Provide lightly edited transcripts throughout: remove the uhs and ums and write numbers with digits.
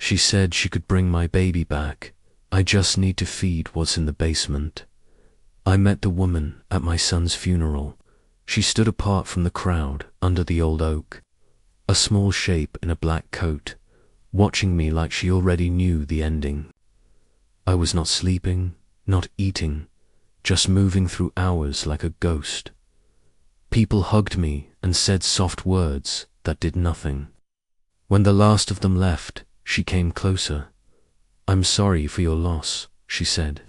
She said she could bring my baby back. I just need to feed what's in the basement. I met the woman at my son's funeral. She stood apart from the crowd under the old oak, a small shape in a black coat, watching me like she already knew the ending. I was not sleeping, not eating, just moving through hours like a ghost. People hugged me and said soft words that did nothing. When the last of them left, she came closer. "I'm sorry for your loss," she said.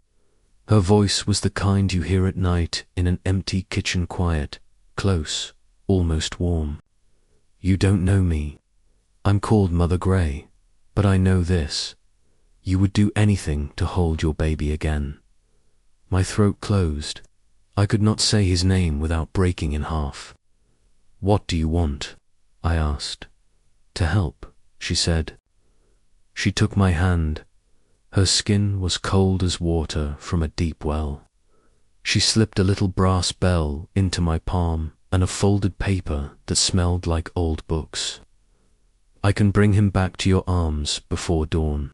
Her voice was the kind you hear at night in an empty kitchen, quiet, close, almost warm. "You don't know me. I'm called Mother Gray, but I know this. You would do anything to hold your baby again." My throat closed. I could not say his name without breaking in half. "What do you want?" I asked. "To help," she said. She took my hand. Her skin was cold as water from a deep well. She slipped a little brass bell into my palm and a folded paper that smelled like old books. "I can bring him back to your arms before dawn.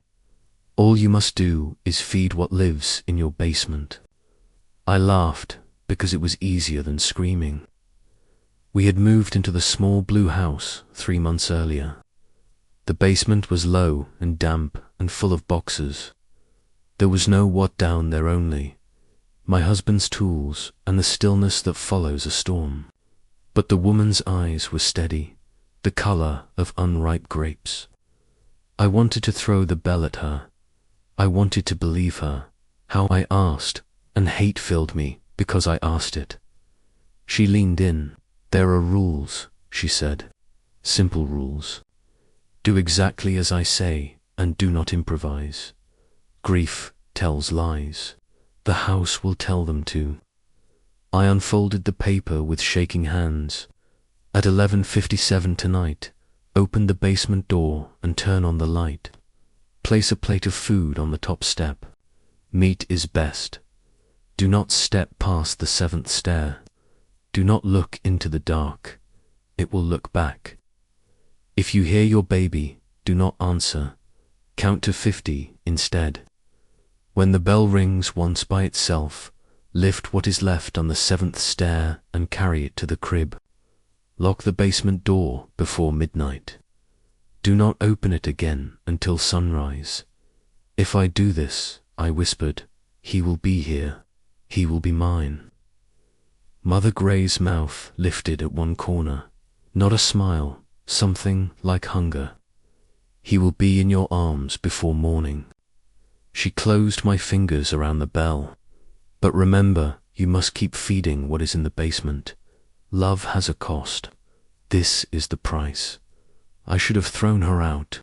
All you must do is feed what lives in your basement." I laughed because it was easier than screaming. We had moved into the small blue house 3 months earlier. The basement was low and damp and full of boxes. There was no what down there, only my husband's tools and the stillness that follows a storm. But the woman's eyes were steady, the color of unripe grapes. I wanted to throw the bell at her. I wanted to believe her. How I asked, and hate filled me because I asked it. She leaned in. "There are rules," she said. "Simple rules. Do exactly as I say and do not improvise. Grief tells lies. The house will tell them to." I unfolded the paper with shaking hands. "At 11:57 tonight, open the basement door and turn on the light. Place a plate of food on the top step. Meat is best. Do not step past the 7th stair. Do not look into the dark. It will look back. If you hear your baby, do not answer. Count to 50 instead. When the bell rings once by itself, lift what is left on the 7th stair and carry it to the crib. Lock the basement door before midnight. Do not open it again until sunrise. If I do this," I whispered, "he will be here. He will be mine." Mother Gray's mouth lifted at one corner. Not a smile, something like hunger. "He will be in your arms before morning." She closed my fingers around the bell. "But remember, you must keep feeding what is in the basement. Love has a cost. This is the price." I should have thrown her out.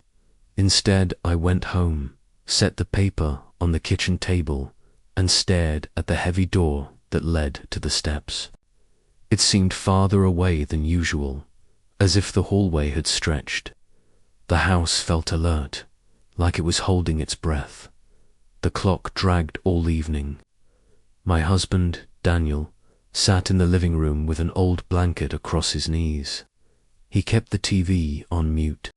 Instead, I went home, set the paper on the kitchen table, and stared at the heavy door that led to the steps. It seemed farther away than usual, as if the hallway had stretched. The house felt alert, like it was holding its breath. The clock dragged all evening. My husband, Daniel, sat in the living room with an old blanket across his knees. He kept the TV on mute.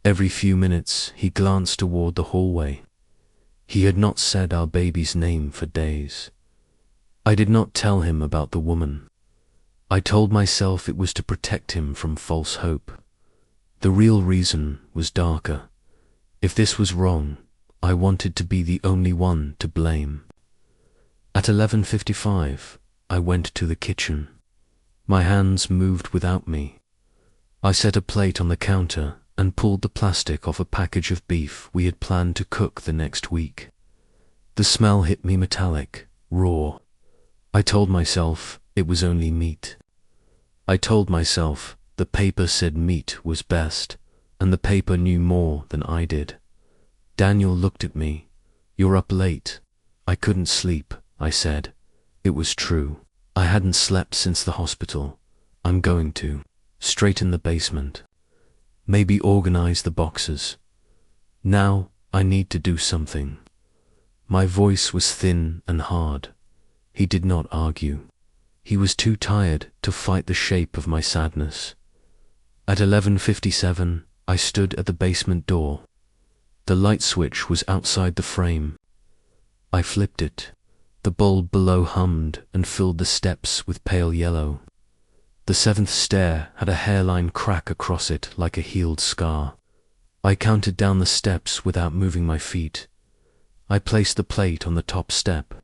Every few minutes he glanced toward the hallway. He had not said our baby's name for days. I did not tell him about the woman. I told myself it was to protect him from false hope. The real reason was darker. If this was wrong, I wanted to be the only one to blame. At 11:55, I went to the kitchen. My hands moved without me. I set a plate on the counter and pulled the plastic off a package of beef we had planned to cook the next week. The smell hit me metallic, raw. I told myself it was only meat. I told myself the paper said meat was best, and the paper knew more than I did. Daniel looked at me. "You're up late." "I couldn't sleep," I said. It was true. I hadn't slept since the hospital. "I'm going to. Straight in the basement. Maybe organize the boxes. Now I need to do something." My voice was thin and hard. He did not argue. He was too tired to fight the shape of my sadness. At 11:57, I stood at the basement door. The light switch was outside the frame. I flipped it. The bulb below hummed and filled the steps with pale yellow. The seventh stair had a hairline crack across it like a healed scar. I counted down the steps without moving my feet. I placed the plate on the top step.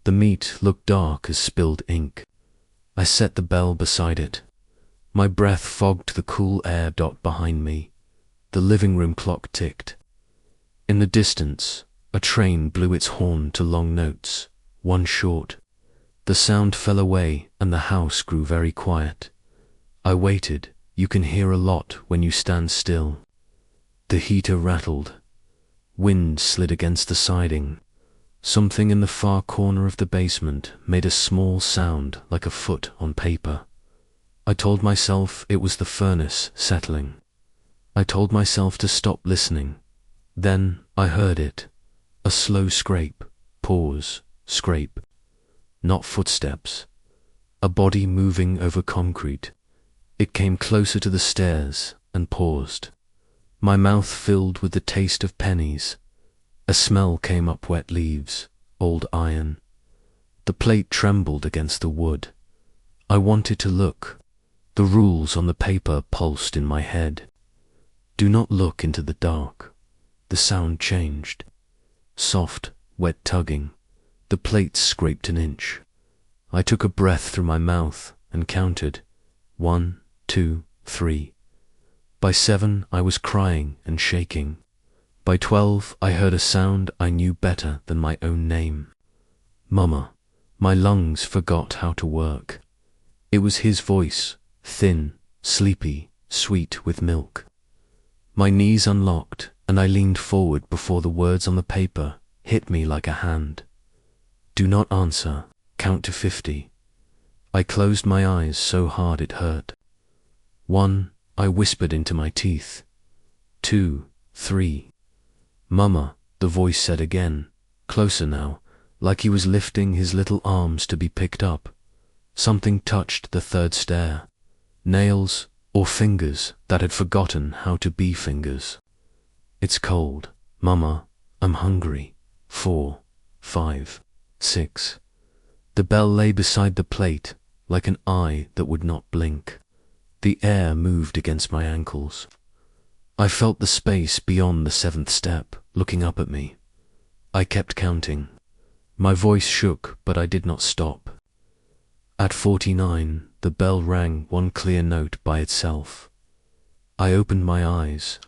The meat looked dark as spilled ink. I set the bell beside it. My breath fogged the cool air dot behind me. The living room clock ticked. In the distance, a train blew its horn to long notes, one short. The sound fell away and the house grew very quiet. I waited. You can hear a lot when you stand still. The heater rattled. Wind slid against the siding. Something in the far corner of the basement made a small sound like a foot on paper. I told myself it was the furnace settling. I told myself to stop listening. Then I heard it. A slow scrape, pause, scrape. Not footsteps. A body moving over concrete. It came closer to the stairs and paused. My mouth filled with the taste of pennies. A smell came up, wet leaves, old iron. The plate trembled against the wood. I wanted to look. The rules on the paper pulsed in my head. Do not look into the dark. The sound changed. Soft, wet tugging. The plate scraped an inch. I took a breath through my mouth and counted. 1, 2, 3. By 7, I was crying and shaking. By 12, I heard a sound I knew better than my own name. Mama. My lungs forgot how to work. It was his voice, thin, sleepy, sweet with milk. My knees unlocked, and I leaned forward before the words on the paper hit me like a hand. Do not answer. Count to 50. I closed my eyes so hard it hurt. 1, I whispered into my teeth. 2, 3. Mama, the voice said again, closer now, like he was lifting his little arms to be picked up. Something touched the third stair. Nails or fingers that had forgotten how to be fingers. It's cold. Mama, I'm hungry. 4, 5, 6. The bell lay beside the plate, like an eye that would not blink. The air moved against my ankles. I felt the space beyond the seventh step, looking up at me. I kept counting. My voice shook, but I did not stop. At 49, the bell rang one clear note by itself. I opened my eyes.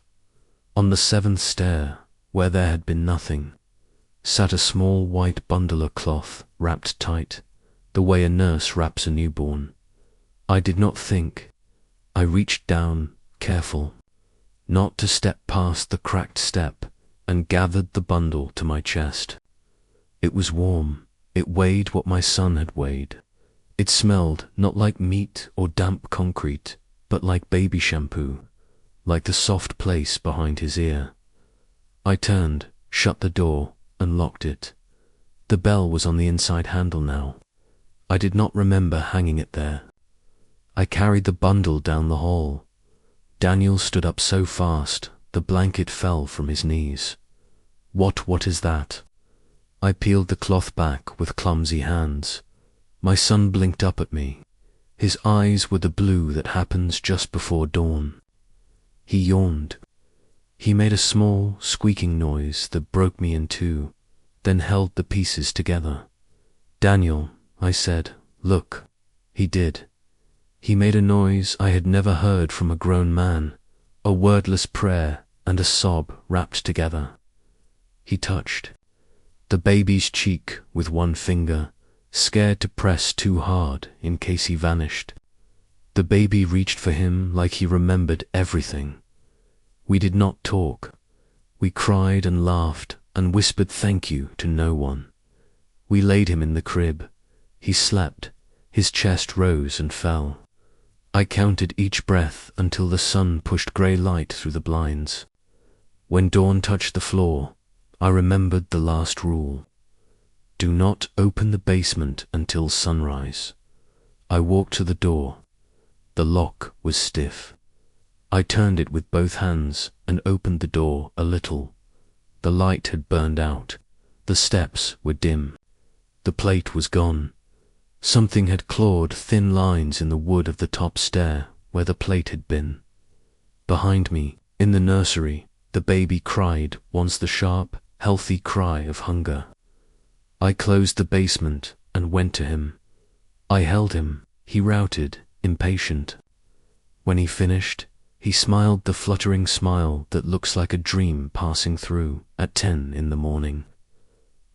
On the seventh stair, where there had been nothing, sat a small white bundle of cloth, wrapped tight, the way a nurse wraps a newborn. I did not think. I reached down, careful, not to step past the cracked step, and gathered the bundle to my chest. It was warm. It weighed what my son had weighed. It smelled not like meat or damp concrete, but like baby shampoo, like the soft place behind his ear. I turned, shut the door, and locked it. The bell was on the inside handle now. I did not remember hanging it there. I carried the bundle down the hall. Daniel stood up so fast, the blanket fell from his knees. What is that? I peeled the cloth back with clumsy hands. My son blinked up at me. His eyes were the blue that happens just before dawn. He yawned. He made a small, squeaking noise that broke me in two, then held the pieces together. Daniel, I said, look. He did. He made a noise I had never heard from a grown man, a wordless prayer and a sob wrapped together. He touched the baby's cheek with one finger, scared to press too hard in case he vanished. The baby reached for him like he remembered everything. We did not talk. We cried and laughed and whispered thank you to no one. We laid him in the crib. He slept. His chest rose and fell. I counted each breath until the sun pushed grey light through the blinds. When dawn touched the floor, I remembered the last rule. Do not open the basement until sunrise. I walked to the door. The lock was stiff. I turned it with both hands and opened the door a little. The light had burned out. The steps were dim. The plate was gone. Something had clawed thin lines in the wood of the top stair where the plate had been. Behind me, in the nursery, the baby cried once the sharp, healthy cry of hunger. I closed the basement and went to him. I held him. He routed, impatient. When he finished, he smiled the fluttering smile that looks like a dream passing through at 10 in the morning.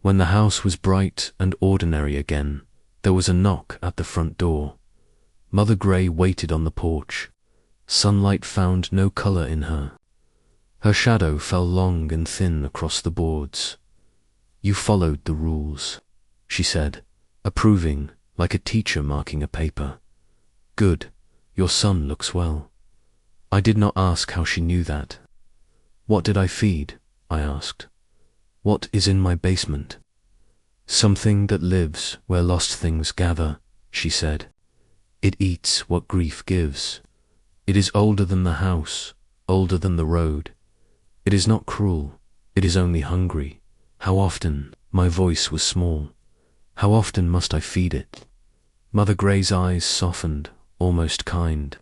When the house was bright and ordinary again, there was a knock at the front door. Mother Grey waited on the porch. Sunlight found no color in her. Her shadow fell long and thin across the boards. "You followed the rules," she said, approving, like a teacher marking a paper. "Good, your son looks well." I did not ask how she knew that. "What did I feed?" I asked. "What is in my basement?" "Something that lives where lost things gather," she said. "It eats what grief gives. It is older than the house, older than the road. It is not cruel, it is only hungry. How often," my voice was small, "how often must I feed it?" Mother Grey's eyes softened, almost kind.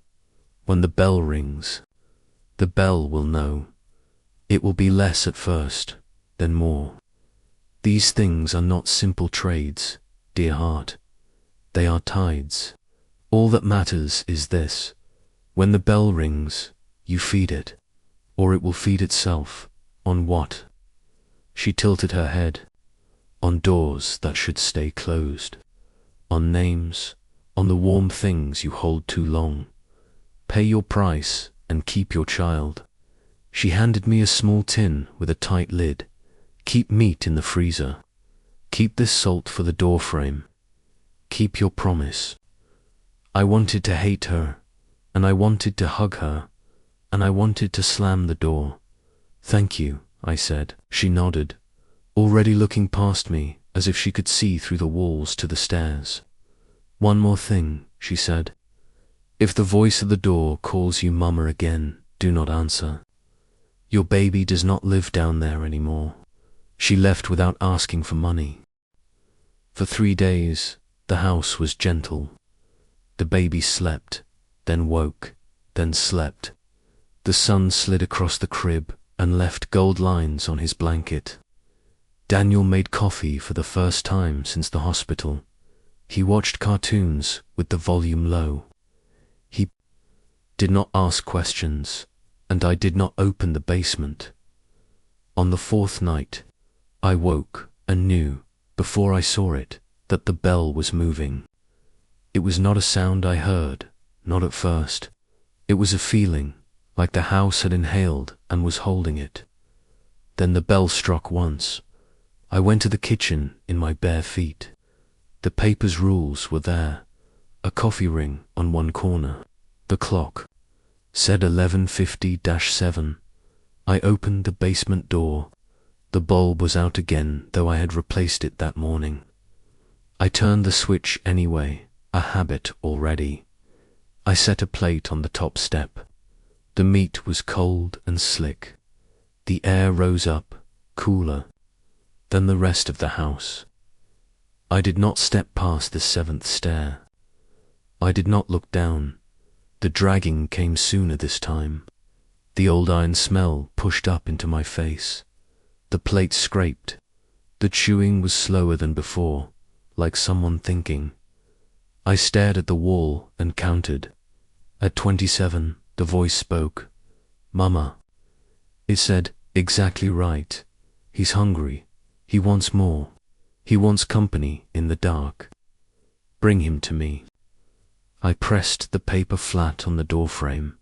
"When the bell rings, the bell will know. It will be less at first, then more. These things are not simple trades, dear heart. They are tides. All that matters is this. When the bell rings, you feed it, or it will feed itself. On what?" She tilted her head. "On doors that should stay closed. On names, on the warm things you hold too long. Pay your price and keep your child." She handed me a small tin with a tight lid. "Keep meat in the freezer. Keep this salt for the door frame. Keep your promise." I wanted to hate her, and I wanted to hug her, and I wanted to slam the door. "Thank you," I said. She nodded, already looking past me as if she could see through the walls to the stairs. "One more thing," she said. "If the voice at the door calls you Mama again, do not answer. Your baby does not live down there anymore. She left without asking for money." For 3 days, the house was gentle. The baby slept, then woke, then slept. The sun slid across the crib and left gold lines on his blanket. Daniel made coffee for the first time since the hospital. He watched cartoons with the volume low. He did not ask questions, and I did not open the basement. On the 4th night, I woke and knew, before I saw it, that the bell was moving. It was not a sound I heard, not at first. It was a feeling, like the house had inhaled and was holding it. Then the bell struck once. I went to the kitchen in my bare feet. The paper's rules were there, a coffee ring on one corner. The clock said 11:50-7. I opened the basement door. The bulb was out again, though I had replaced it that morning. I turned the switch anyway, a habit already. I set a plate on the top step. The meat was cold and slick. The air rose up, cooler than the rest of the house. I did not step past the 7th stair. I did not look down. The dragging came sooner this time. The old iron smell pushed up into my face. The plate scraped. The chewing was slower than before, like someone thinking. I stared at the wall and counted. At 27, the voice spoke. "Mama." It said, "Exactly right. He's hungry. He wants more. He wants company in the dark. Bring him to me." I pressed the paper flat on the doorframe.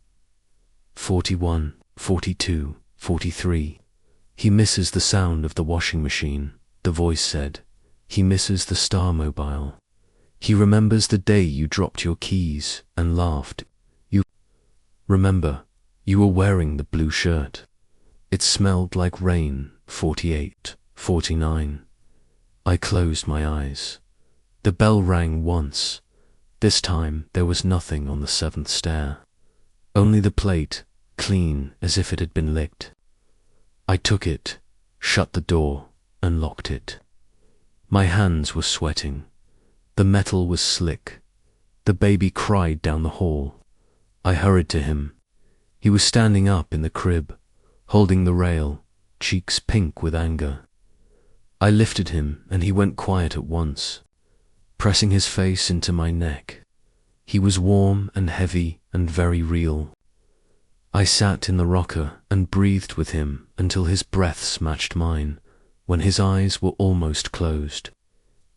41, 42, 43. "He misses the sound of the washing machine," the voice said. "He misses the Star Mobile. He remembers the day you dropped your keys and laughed. You remember, you were wearing the blue shirt. It smelled like rain." 48, 49. I closed my eyes. The bell rang once. This time there was nothing on the 7th stair. Only the plate, clean as if it had been licked. I took it, shut the door, and locked it. My hands were sweating. The metal was slick. The baby cried down the hall. I hurried to him. He was standing up in the crib, holding the rail, cheeks pink with anger. I lifted him, and he went quiet at once, pressing his face into my neck. He was warm and heavy and very real. I sat in the rocker and breathed with him until his breaths matched mine, when his eyes were almost closed.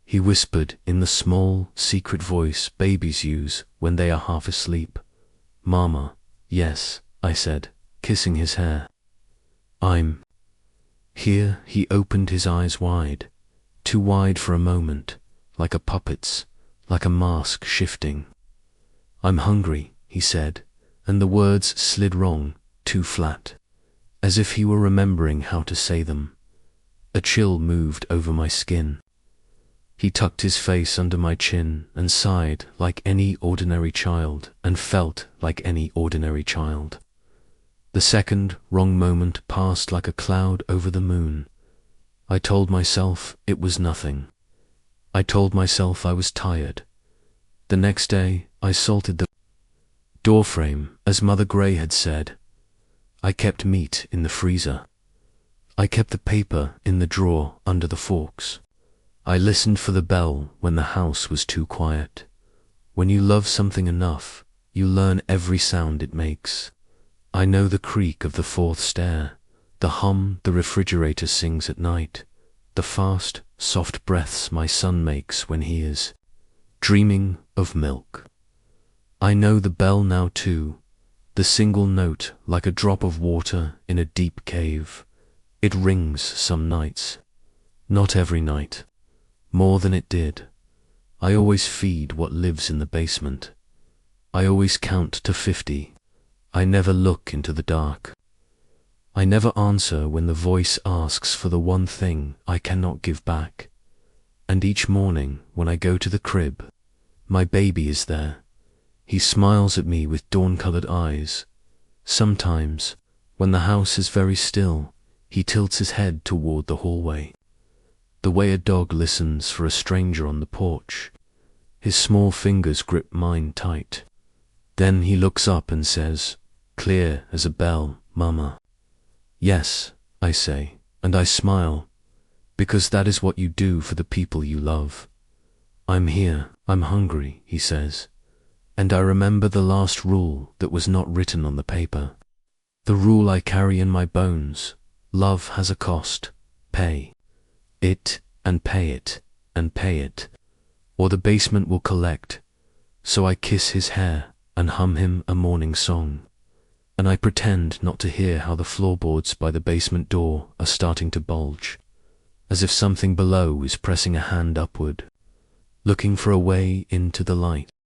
He whispered in the small, secret voice babies use when they are half asleep. "Mama." "Yes," I said, kissing his hair. "I'm." Here he opened his eyes wide, too wide for a moment, like a puppet's, like a mask shifting. "I'm hungry," he said, and the words slid wrong, too flat, as if he were remembering how to say them. A chill moved over my skin. He tucked his face under my chin and sighed like any ordinary child and felt like any ordinary child. The second wrong moment passed like a cloud over the moon. I told myself it was nothing. I told myself I was tired. The next day I salted the doorframe, as Mother Gray had said. I kept meat in the freezer. I kept the paper in the drawer under the forks. I listened for the bell when the house was too quiet. When you love something enough, you learn every sound it makes. I know the creak of the fourth stair, the hum the refrigerator sings at night, the fast, soft breaths my son makes when he is dreaming of milk. I know the bell now too, the single note like a drop of water in a deep cave. It rings some nights, not every night. More than it did. I always feed what lives in the basement. I always count to 50. I never look into the dark. I never answer when the voice asks for the one thing I cannot give back. And each morning when I go to the crib, my baby is there. He smiles at me with dawn-colored eyes. Sometimes, when the house is very still, he tilts his head toward the hallway, the way a dog listens for a stranger on the porch. His small fingers grip mine tight. Then he looks up and says, clear as a bell, "Mama." "Yes," I say, and I smile, because that is what you do for the people you love. "I'm here, I'm hungry," he says, and I remember the last rule that was not written on the paper. The rule I carry in my bones: love has a cost, pay it, and pay it, and pay it, or the basement will collect. So I kiss his hair and hum him a morning song, and I pretend not to hear how the floorboards by the basement door are starting to bulge, as if something below is pressing a hand upward, looking for a way into the light.